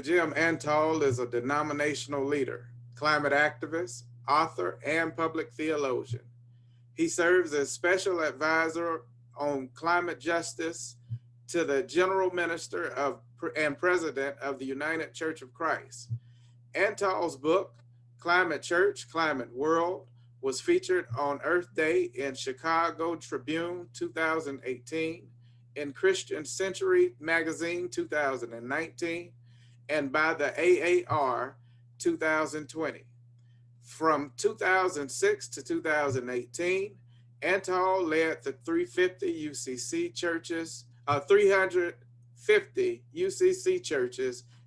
Jim Antal is a denominational leader, climate activist, author, and public theologian. He serves as special advisor on climate justice to the General Minister of and President of the United Church of Christ. Antal's book, Climate Church, Climate World, was featured on Earth Day in Chicago Tribune 2018, in Christian Century Magazine 2019, and by the AAR 2020. From 2006 to 2018, Antal led the 350 UCC churches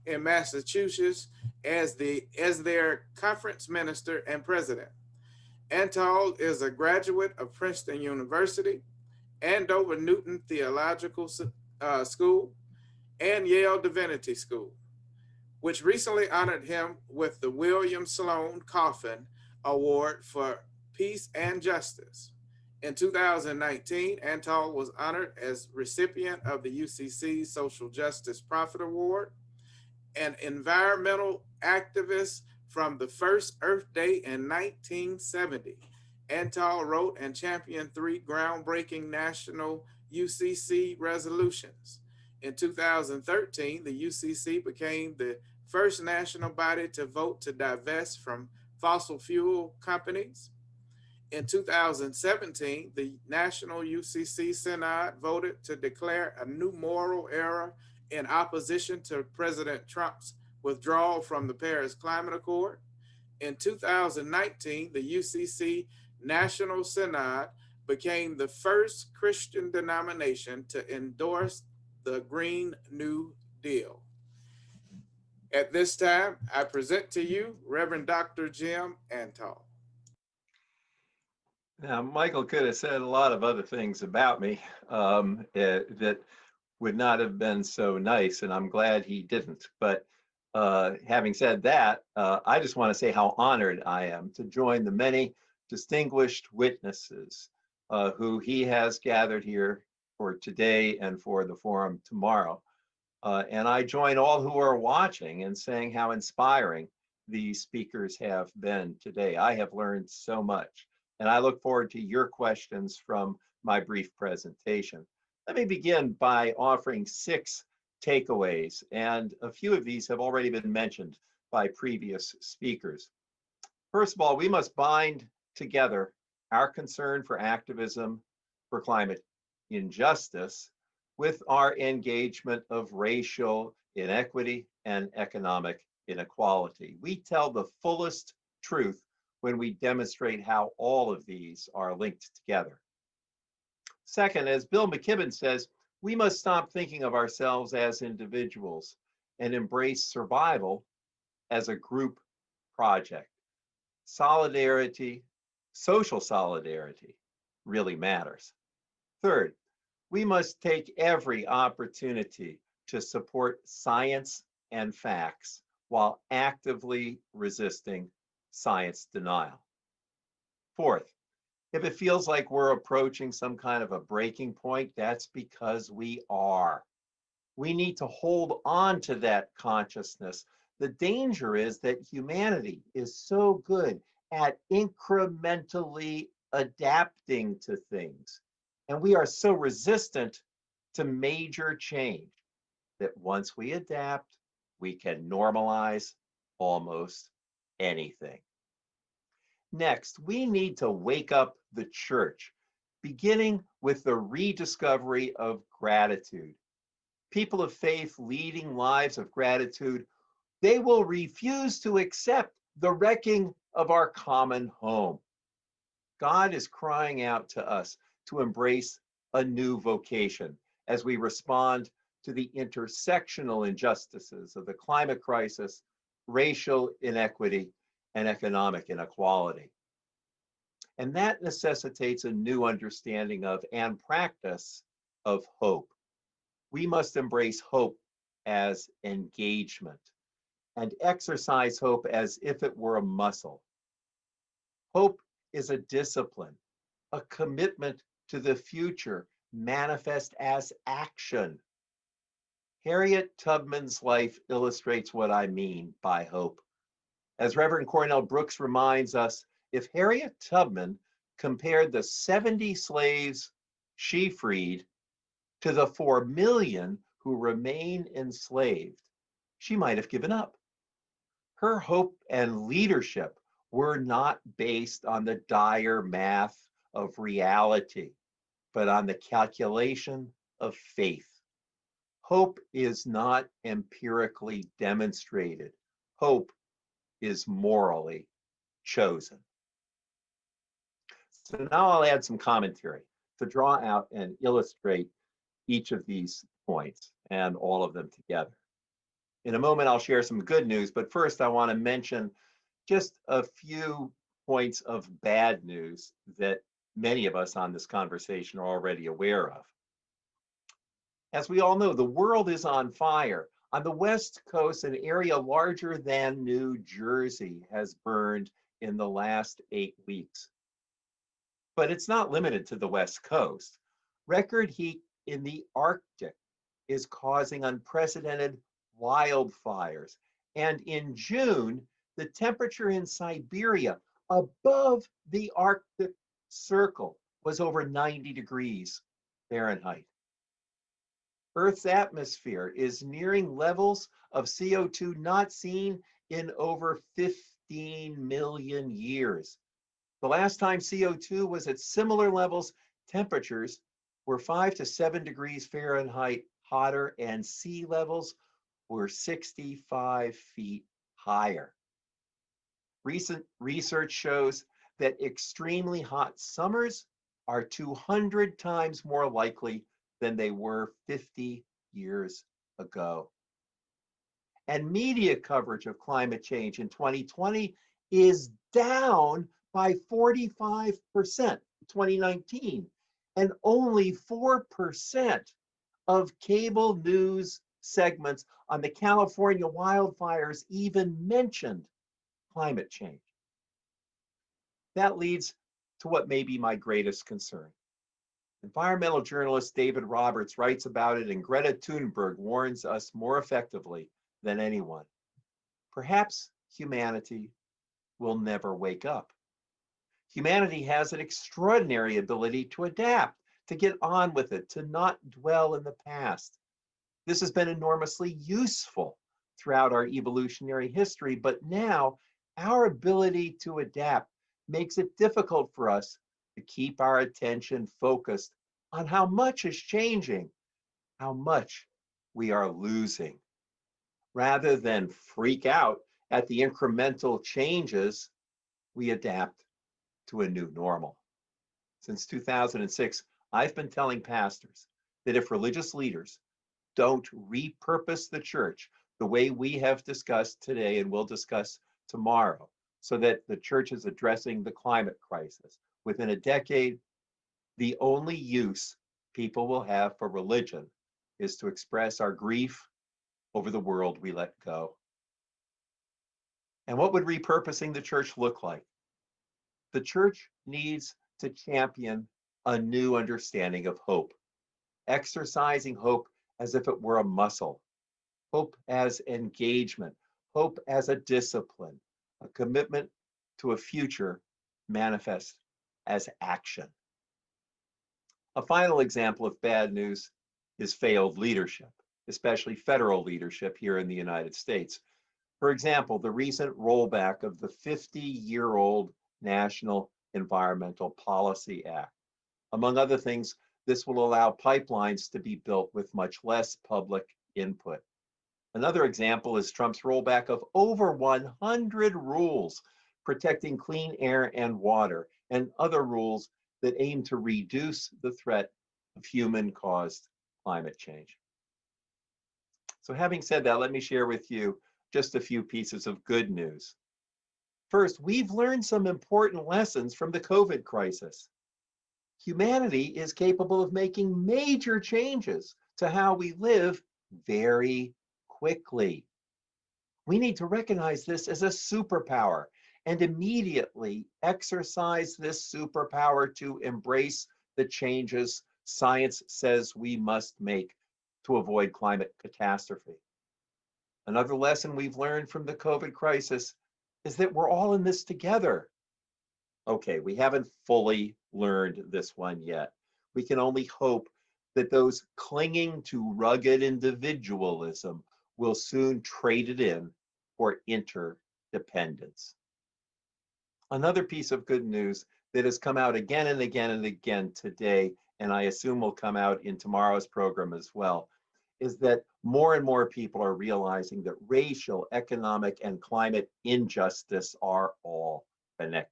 in Massachusetts as their conference minister and president. Antal is a graduate of Princeton University, Andover Newton Theological School, and Yale Divinity School, which recently honored him with the William Sloan Coffin Award for Peace and Justice. In 2019, Antal was honored as recipient of the UCC Social Justice Prophet Award. An environmental activist from the first Earth Day in 1970, Antal wrote and championed three groundbreaking national UCC resolutions. In 2013, the UCC became the first national body to vote to divest from fossil fuel companies. In 2017, the National UCC Synod voted to declare a new moral era in opposition to President Trump's withdrawal from the Paris Climate Accord. In 2019, the UCC National Synod became the first Christian denomination to endorse the Green New Deal. At this time, I present to you Reverend Dr. Jim Antal. Now, Michael could have said a lot of other things about me that would not have been so nice, and I'm glad he didn't. But having said that, I just want to say how honored I am to join the many distinguished witnesses who he has gathered here for today and for the forum tomorrow. And I join all who are watching in saying how inspiring these speakers have been today. I have learned so much, and I look forward to your questions from my brief presentation. Let me begin by offering 6 takeaways, and a few of these have already been mentioned by previous speakers. First of all, we must bind together our concern for activism for climate injustice with our engagement of racial inequity and economic inequality. We tell the fullest truth when we demonstrate how all of these are linked together. Second, as Bill McKibben says, we must stop thinking of ourselves as individuals and embrace survival as a group project. Solidarity, social solidarity, really matters. Third, we must take every opportunity to support science and facts while actively resisting science denial. Fourth, if it feels like we're approaching some kind of a breaking point, that's because we are. We need to hold on to that consciousness. The danger is that humanity is so good at incrementally adapting to things, and we are so resistant to major change that once we adapt, we can normalize almost anything. Next, we need to wake up the church, beginning with the rediscovery of gratitude. People of faith leading lives of gratitude, they will refuse to accept the wrecking of our common home. God is crying out to us to embrace a new vocation as we respond to the intersectional injustices of the climate crisis, racial inequity, and economic inequality. And that necessitates a new understanding of and practice of hope. We must embrace hope as engagement and exercise hope as if it were a muscle. Hope is a discipline, a commitment to the future manifest as action. Harriet Tubman's life illustrates what I mean by hope. As Reverend Cornell Brooks reminds us, if Harriet Tubman compared the 70 slaves she freed to the 4 million who remain enslaved, she might have given up. Her hope and leadership were not based on the dire math of reality, but on the calculation of faith. Hope is not empirically demonstrated. Hope is morally chosen. So now I'll add some commentary to draw out and illustrate each of these points and all of them together. In a moment, I'll share some good news, but first I want to mention just a few points of bad news that many of us on this conversation are already aware of. As we all know, the world is on fire. On the West Coast, an area larger than New Jersey has burned in the last 8 weeks. But it's not limited to the West Coast. Record heat in the Arctic is causing unprecedented wildfires. And in June, the temperature in Siberia above the Arctic Circle was over 90 degrees Fahrenheit. Earth's atmosphere is nearing levels of CO2 not seen in over 15 million years. The last time CO2 was at similar levels, temperatures were 5 to 7 degrees Fahrenheit hotter and sea levels were 65 feet higher. Recent research shows that extremely hot summers are 200 times more likely than they were 50 years ago. And media coverage of climate change in 2020 is down by 45% in 2019, and only 4% of cable news segments on the California wildfires even mentioned climate change. That leads to what may be my greatest concern. Environmental journalist David Roberts writes about it, and Greta Thunberg warns us more effectively than anyone. Perhaps humanity will never wake up. Humanity has an extraordinary ability to adapt, to get on with it, to not dwell in the past. This has been enormously useful throughout our evolutionary history, but now our ability to adapt makes it difficult for us to keep our attention focused on how much is changing, how much we are losing. Rather than freak out at the incremental changes, we adapt to a new normal. Since 2006, I've been telling pastors that if religious leaders don't repurpose the church the way we have discussed today and will discuss tomorrow, so that the church is addressing the climate crisis, within a decade, the only use people will have for religion is to express our grief over the world we let go. And what would repurposing the church look like? The church needs to champion a new understanding of hope, exercising hope as if it were a muscle, hope as engagement, hope as a discipline, a commitment to a future manifest as action. A final example of bad news is failed leadership, especially federal leadership here in the United States. For example, the recent rollback of the 50-year-old National Environmental Policy Act. Among other things, this will allow pipelines to be built with much less public input. Another example is Trump's rollback of over 100 rules protecting clean air and water, and other rules that aim to reduce the threat of human-caused climate change. So having said that, let me share with you just a few pieces of good news. First, we've learned some important lessons from the COVID crisis. Humanity is capable of making major changes to how we live very quickly. We need to recognize this as a superpower and immediately exercise this superpower to embrace the changes science says we must make to avoid climate catastrophe. Another lesson we've learned from the COVID crisis is that we're all in this together. Okay, we haven't fully learned this one yet. We can only hope that those clinging to rugged individualism will soon trade it in for interdependence. Another piece of good news that has come out again and again and again today, and I assume will come out in tomorrow's program as well, is that more and more people are realizing that racial, economic, and climate injustice are all connected.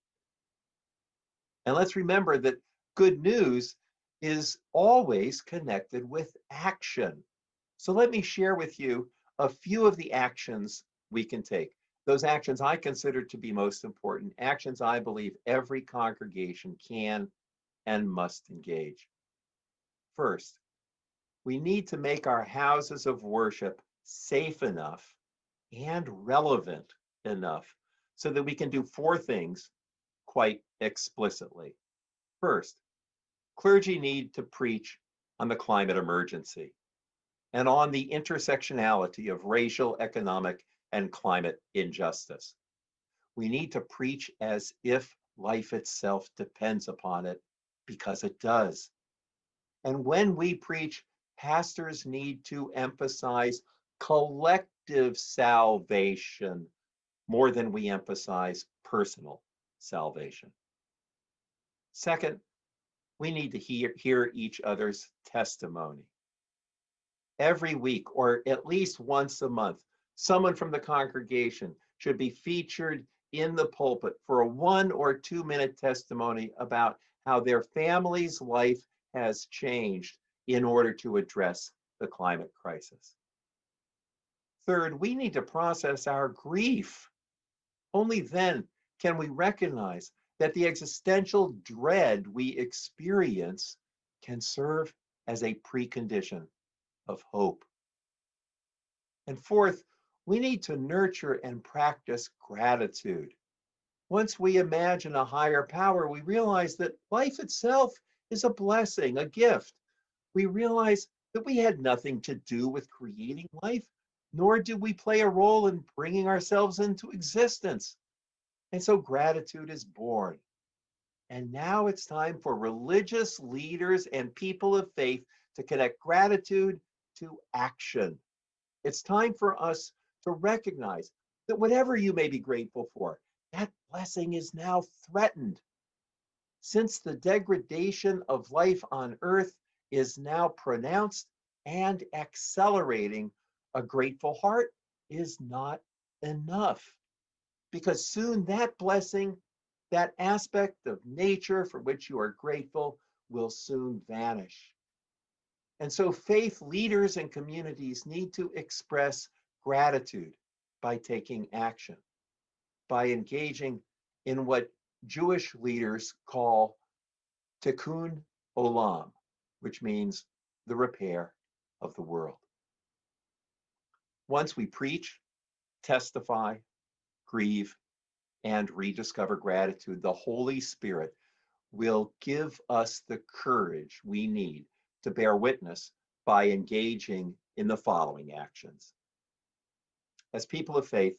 And let's remember that good news is always connected with action. So let me share with you a few of the actions we can take. Those actions I consider to be most important, actions I believe every congregation can and must engage. First, we need to make our houses of worship safe enough and relevant enough so that we can do four things quite explicitly. First, clergy need to preach on the climate emergency and on the intersectionality of racial, economic, and climate injustice. We need to preach as if life itself depends upon it, because it does. And when we preach, pastors need to emphasize collective salvation more than we emphasize personal salvation. Second, we need to hear each other's testimony. Every week, or at least once a month, someone from the congregation should be featured in the pulpit for a 1 or 2 minute testimony about how their family's life has changed in order to address the climate crisis. Third, we need to process our grief. Only then can we recognize that the existential dread we experience can serve as a precondition of hope. And fourth, we need to nurture and practice gratitude. Once we imagine a higher power, we realize that life itself is a blessing, a gift. We realize that we had nothing to do with creating life, nor do we play a role in bringing ourselves into existence. And so gratitude is born. And now it's time for religious leaders and people of faith to connect gratitude to action. It's time for us to recognize that whatever you may be grateful for, that blessing is now threatened. Since the degradation of life on earth is now pronounced and accelerating, a grateful heart is not enough, because soon that blessing, that aspect of nature for which you are grateful, will soon vanish. And so faith leaders and communities need to express gratitude by taking action, by engaging in what Jewish leaders call tikkun olam, which means the repair of the world. Once we preach, testify, grieve, and rediscover gratitude, the Holy Spirit will give us the courage we need to bear witness by engaging in the following actions. As people of faith,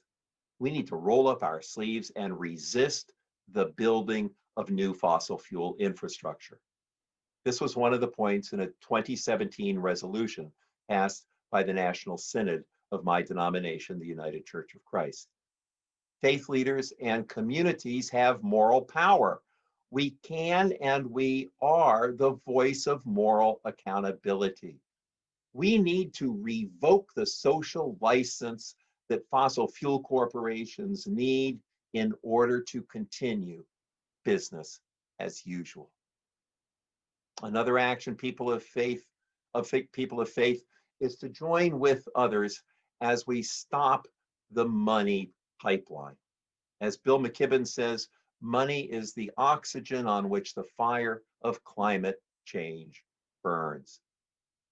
we need to roll up our sleeves and resist the building of new fossil fuel infrastructure. This was one of the points in a 2017 resolution passed by the National Synod of my denomination, the United Church of Christ. Faith leaders and communities have moral power. We can and we are the voice of moral accountability. We need to revoke the social license that fossil fuel corporations need in order to continue business as usual. Another action people of faith is to join with others as we stop the money pipeline. As Bill McKibben says, money is the oxygen on which the fire of climate change burns.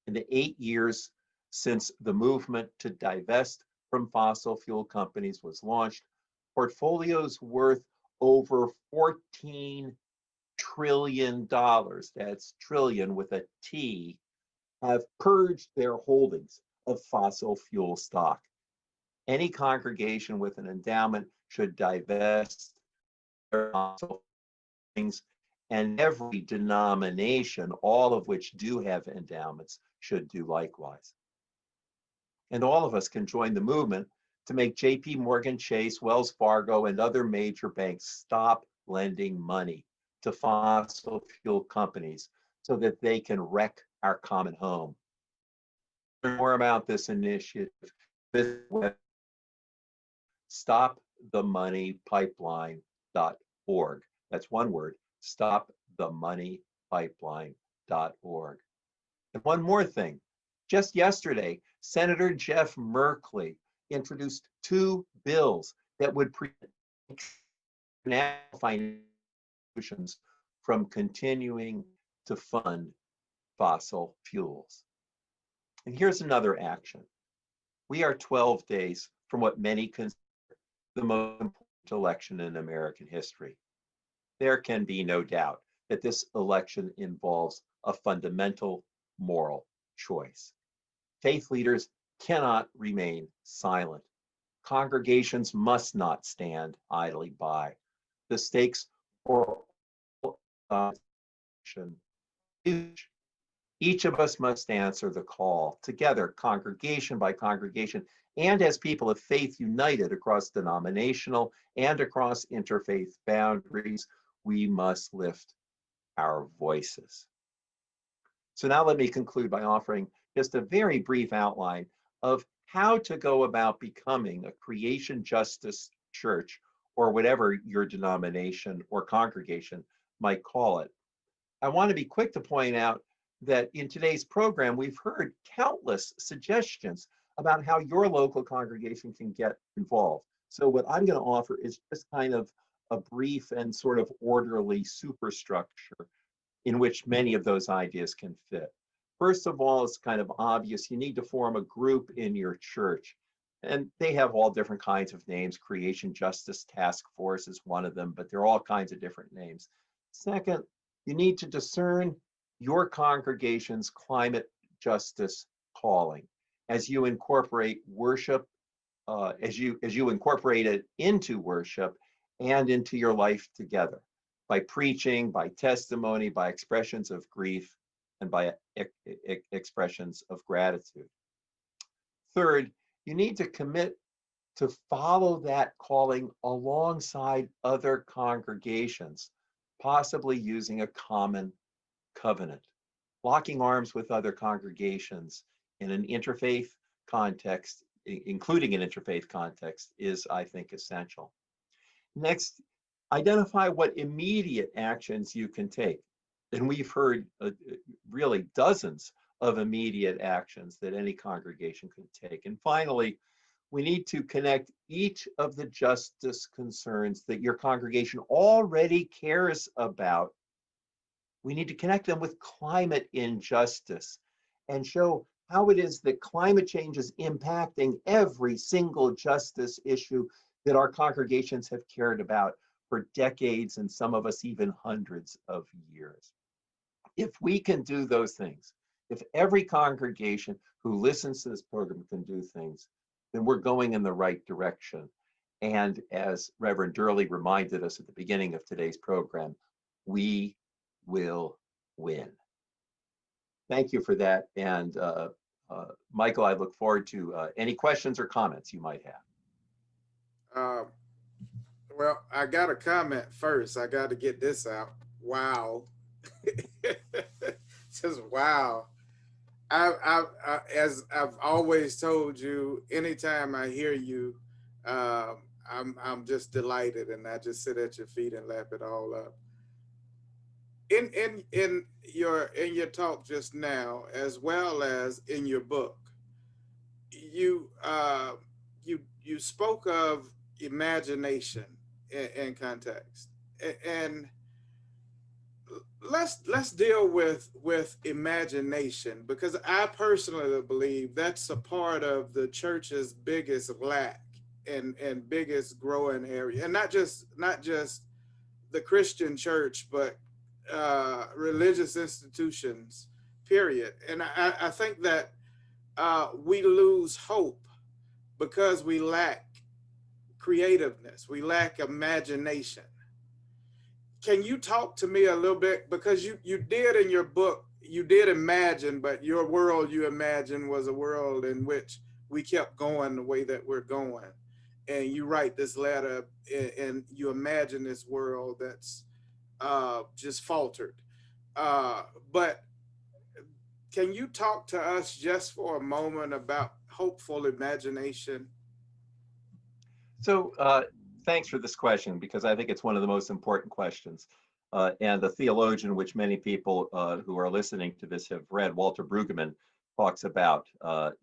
In the 8 years since the movement to divest from fossil fuel companies was launched, portfolios worth over $14 trillion, that's trillion with a T, have purged their holdings of fossil fuel stock. Any congregation with an endowment should divest their fossil things, and every denomination, all of which do have endowments, should do likewise. And all of us can join the movement to make JP Morgan Chase, Wells Fargo, and other major banks stop lending money to fossil fuel companies so that they can wreck our common home. Learn more about this initiative, visit stopthemoneypipeline.org. That's one word, stopthemoneypipeline.org. And one more thing. Just yesterday, Senator Jeff Merkley introduced two bills that would prevent national financial institutions from continuing to fund fossil fuels. And here's another action. We are 12 days from what many consider the most important election in American history. There can be no doubt that this election involves a fundamental moral choice. Faith leaders cannot remain silent. Congregations must not stand idly by. The stakes for huge. Each of us must answer the call together, congregation by congregation, and as people of faith united across denominational and across interfaith boundaries, we must lift our voices. So now let me conclude by offering just a very brief outline of how to go about becoming a creation justice church, or whatever your denomination or congregation might call it. I want to be quick to point out that in today's program, we've heard countless suggestions about how your local congregation can get involved. So what I'm going to offer is just kind of a brief and sort of orderly superstructure in which many of those ideas can fit. First of all, it's kind of obvious, you need to form a group in your church. And they have all different kinds of names. Creation Justice Task Force is one of them, but there are all kinds of different names. Second, you need to discern your congregation's climate justice calling as you incorporate worship, as you incorporate it into worship and into your life together by preaching, by testimony, by expressions of grief, and by expressions of gratitude. Third, you need to commit to follow that calling alongside other congregations, possibly using a common covenant. Locking arms with other congregations in an interfaith context, including an interfaith context, is, I think, essential. Next, identify what immediate actions you can take. And we've heard really dozens of immediate actions that any congregation can take. And finally, we need to connect each of the justice concerns that your congregation already cares about. We need to connect them with climate injustice and show how it is that climate change is impacting every single justice issue that our congregations have cared about for decades, and some of us even hundreds of years. If we can do those things, if every congregation who listens to this program can do things, then we're going in the right direction. And as Reverend Durley reminded us at the beginning of today's program, we will win. Thank you for that. And Michael, I look forward to any questions or comments you might have. Well, I got a comment first. I got to get this out. Wow. Just wow. As I've always told you, anytime I hear you, I'm just delighted, and I just sit at your feet and lap it all up. In your talk just now, as well as in your book, you you spoke of imagination in context, and let's deal with imagination, because I personally believe that's a part of the church's biggest lack and biggest growing area, and not just the Christian church, but religious institutions period. And I think that we lose hope because we lack creativeness, we lack imagination. Can you talk to me a little bit, because you did in your book, you did imagine, but your world you imagined was a world in which we kept going the way that we're going, and you write this letter and you imagine this world that's just faltered. But can you talk to us just for a moment about hopeful imagination? So thanks for this question, because I think it's one of the most important questions. And the theologian, which many people who are listening to this have read, Walter Brueggemann, talks about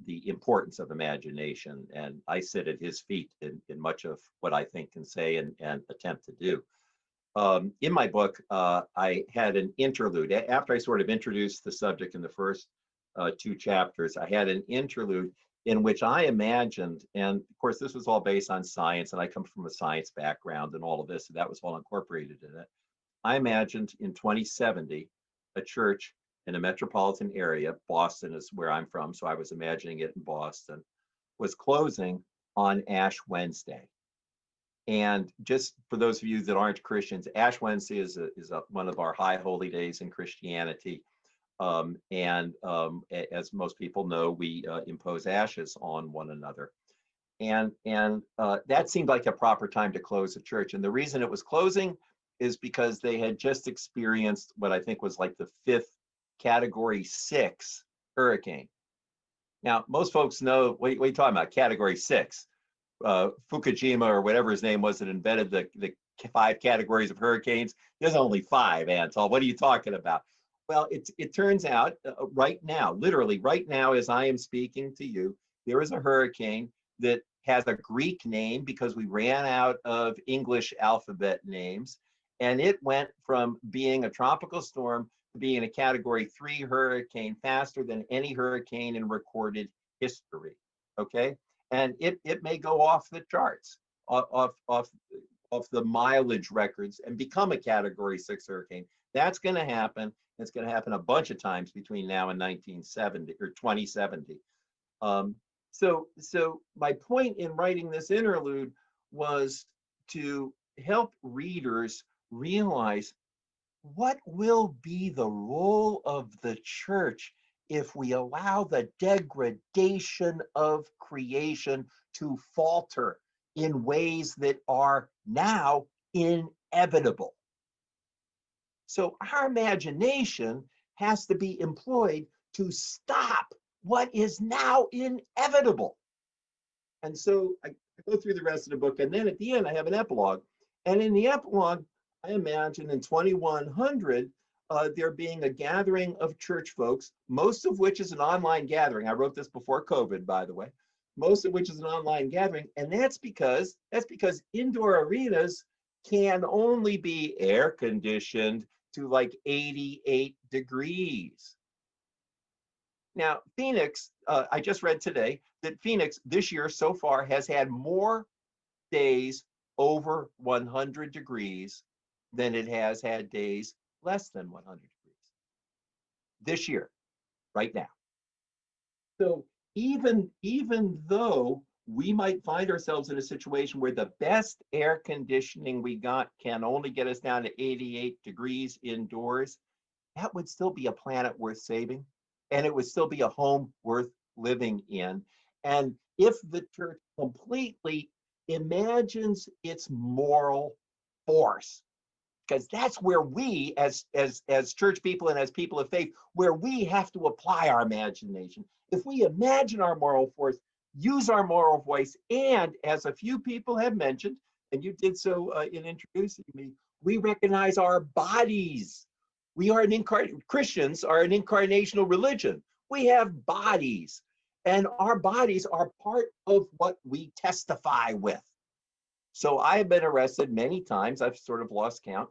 the importance of imagination. And I sit at his feet in much of what I think and say and attempt to do. In my book, I had an interlude. After I sort of introduced the subject in the first two chapters, I had an interlude in which I imagined, and of course, this was all based on science, and I come from a science background and all of this, so that was all incorporated in it. I imagined in 2070, a church in a metropolitan area, Boston is where I'm from, so I was imagining it in Boston, was closing on Ash Wednesday. And just for those of you that aren't Christians, Ash Wednesday is one of our high holy days in Christianity. As most people know, we impose ashes on one another. And that seemed like a proper time to close a church. And the reason it was closing is because they had just experienced what I think was like the 5th Category 6 hurricane. Now, most folks know, what are you talking about, Category 6? Fukushima or whatever his name was that invented the 5 categories of hurricanes. There's only 5, Antal. What are you talking about? Well, it turns out right now, literally right now, as I am speaking to you, there is a hurricane that has a Greek name because we ran out of English alphabet names. And it went from being a tropical storm to being a Category 3 hurricane faster than any hurricane in recorded history. Okay. And it may go off the charts, off the mileage records, and become a Category 6 hurricane. That's going to happen. It's going to happen a bunch of times between now and 1970 or 2070. So my point in writing this interlude was to help readers realize what will be the role of the church if we allow the degradation of creation to falter in ways that are now inevitable. So our imagination has to be employed to stop what is now inevitable. And so I go through the rest of the book, and then at the end I have an epilogue. And in the epilogue, I imagine in 2100, there being a gathering of church folks, most of which is an online gathering. I wrote this before COVID, by the way. Most of which is an online gathering, and that's because indoor arenas can only be air conditioned to like 88 degrees. Now, Phoenix, I just read today that Phoenix this year so far has had more days over 100 degrees than it has had days less than 100 degrees this year, right now. So even though we might find ourselves in a situation where the best air conditioning we got can only get us down to 88 degrees indoors, that would still be a planet worth saving, and it would still be a home worth living in. And if the church completely imagines its moral force, because that's where we as church people and as people of faith, where we have to apply our imagination. If we imagine our moral force, use our moral voice, and as a few people have mentioned, and you did so in introducing me, we recognize our bodies. We are Christians are an incarnational religion. We have bodies, and our bodies are part of what we testify with. So I have been arrested many times. I've sort of lost count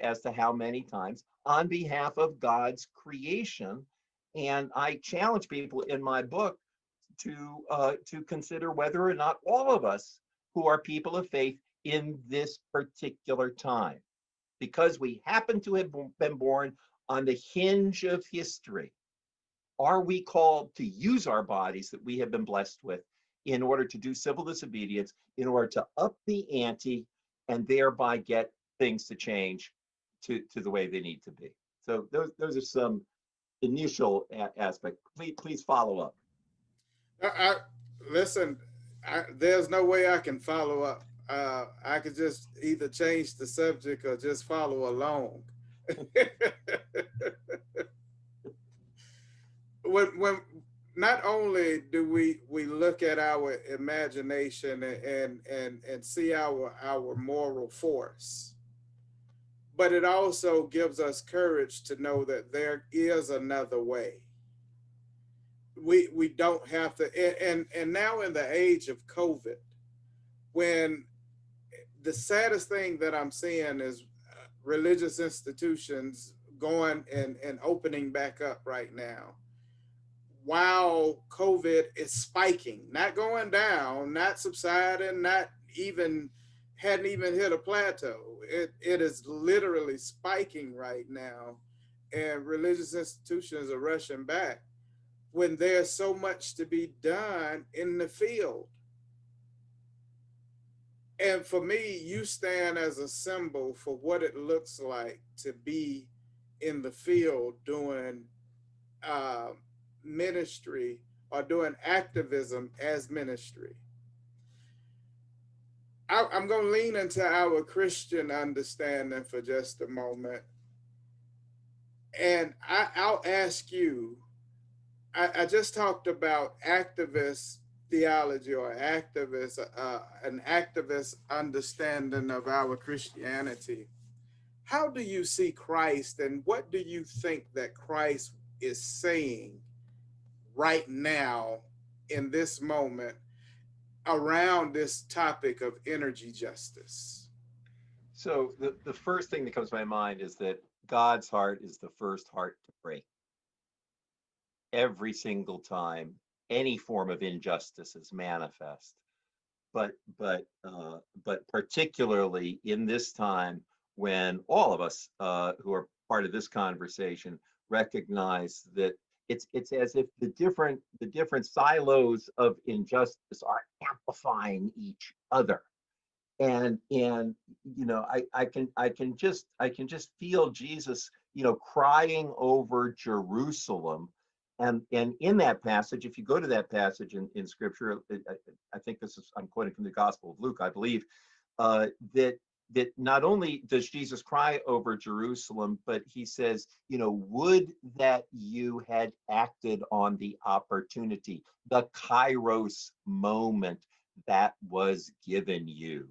as to how many times on behalf of God's creation. And I challenge people in my book to consider whether or not all of us who are people of faith in this particular time, because we happen to have been born on the hinge of history, are we called to use our bodies that we have been blessed with in order to do civil disobedience, in order to up the ante and thereby get things to change to the way they need to be? So those are some initial aspects. Please follow up. I listen. There's no way I can follow up. I could just either change the subject or just follow along. when not only do we look at our imagination and see our moral force, but it also gives us courage to know that there is another way. We don't have to, and now in the age of COVID, when the saddest thing that I'm seeing is religious institutions going and opening back up right now, while COVID is spiking, not going down, not subsiding, not even hadn't even hit a plateau. It is literally spiking right now, and religious institutions are rushing back when there's so much to be done in the field. And for me, you stand as a symbol for what it looks like to be in the field doing uh, ministry or doing activism as ministry. I'm going to lean into our Christian understanding for just a moment. And I'll ask you, I just talked about activist theology or an activist understanding of our Christianity. How do you see Christ, and what do you think that Christ is saying right now in this moment around this topic of energy justice? So the first thing that comes to my mind is that God's heart is the first heart to break. Every single time any form of injustice is manifest, but particularly in this time when all of us who are part of this conversation recognize that it's as if the different silos of injustice are amplifying each other. And I can just feel Jesus crying over Jerusalem. And in that passage, if you go to that passage in scripture, I think I'm quoting from the Gospel of Luke, I believe, that not only does Jesus cry over Jerusalem, but he says, would that you had acted on the opportunity, the kairos moment that was given you.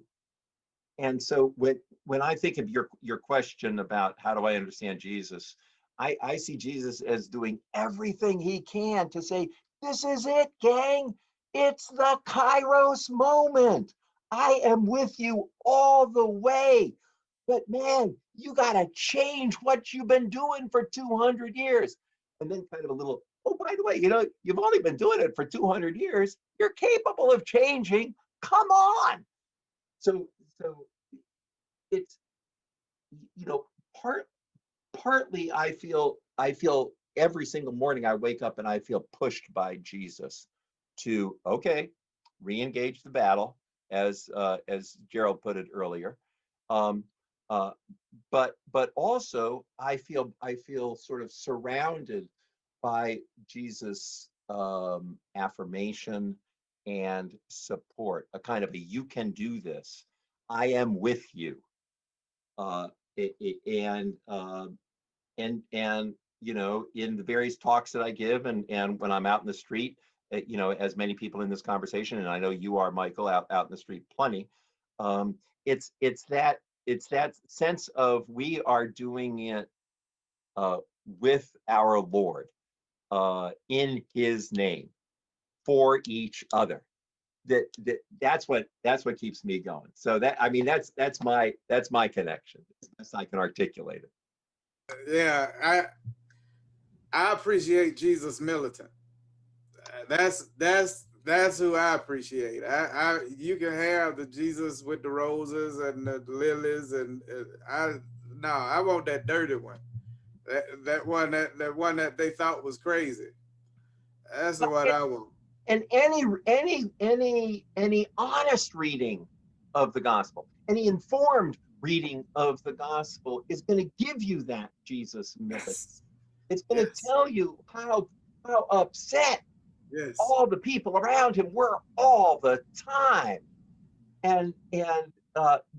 And so when I think of your question about how do I understand Jesus, I see Jesus as doing everything he can to say, this is it, gang. It's the Kairos moment. I am with you all the way. But man, you got to change what you've been doing for 200 years. And then kind of a little, oh, by the way, you've only been doing it for 200 years. You're capable of changing. Come on. So it's, part partly I feel every single morning I wake up and I feel pushed by Jesus to, okay, re-engage the battle, as Gerald put it earlier. Um, uh, but also I feel sort of surrounded by Jesus affirmation and support, a kind of a you can do this. I am with you. Uh, and in the various talks that I give, and when I'm out in the street, as many people in this conversation, and I know you are, Michael, out in the street plenty. um, it's that sense of we are doing it uh, with our Lord, in his name, for each other. That's what keeps me going. So that's my connection, as best I can articulate it. Yeah, I appreciate Jesus militant. That's who I appreciate. You can have the Jesus with the roses and the lilies, and I no, I want that dirty one. That one that they thought was crazy. That's what I want. And any honest reading of the gospel, any informed reading of the gospel is going to give you that Jesus myth. Yes. It's going to Yes. tell you how upset Yes. all the people around him were all the time. And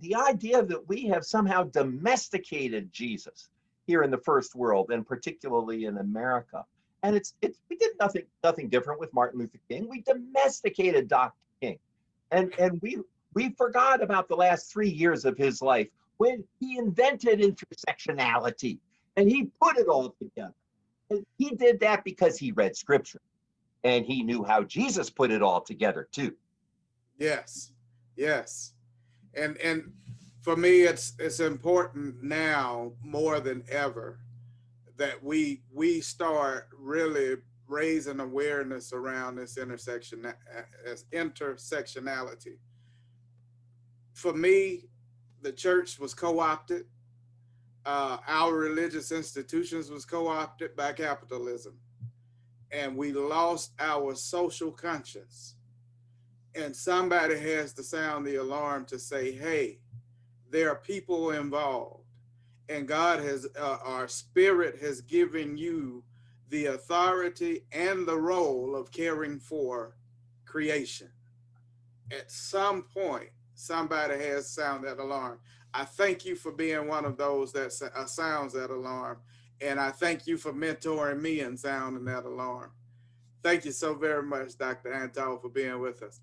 the idea that we have somehow domesticated Jesus here in the first world, and particularly in America. And it's we did nothing different with Martin Luther King. We domesticated Dr. King, and we forgot about the last 3 years of his life when he invented intersectionality and he put it all together. And he did that because he read scripture and he knew how Jesus put it all together too. Yes. Yes. And for me, it's important now more than ever that we start really raising awareness around this intersectionality. For me, the church was co-opted. Our religious institutions was co-opted by capitalism, and we lost our social conscience. And somebody has to sound the alarm to say, hey, there are people involved, and God has, our spirit has given you the authority and the role of caring for creation. At some point, somebody has sounded that alarm. I thank you for being one of those that sounds that alarm, and I thank you for mentoring me and sounding that alarm. Thank you so very much, Dr. Antal, for being with us.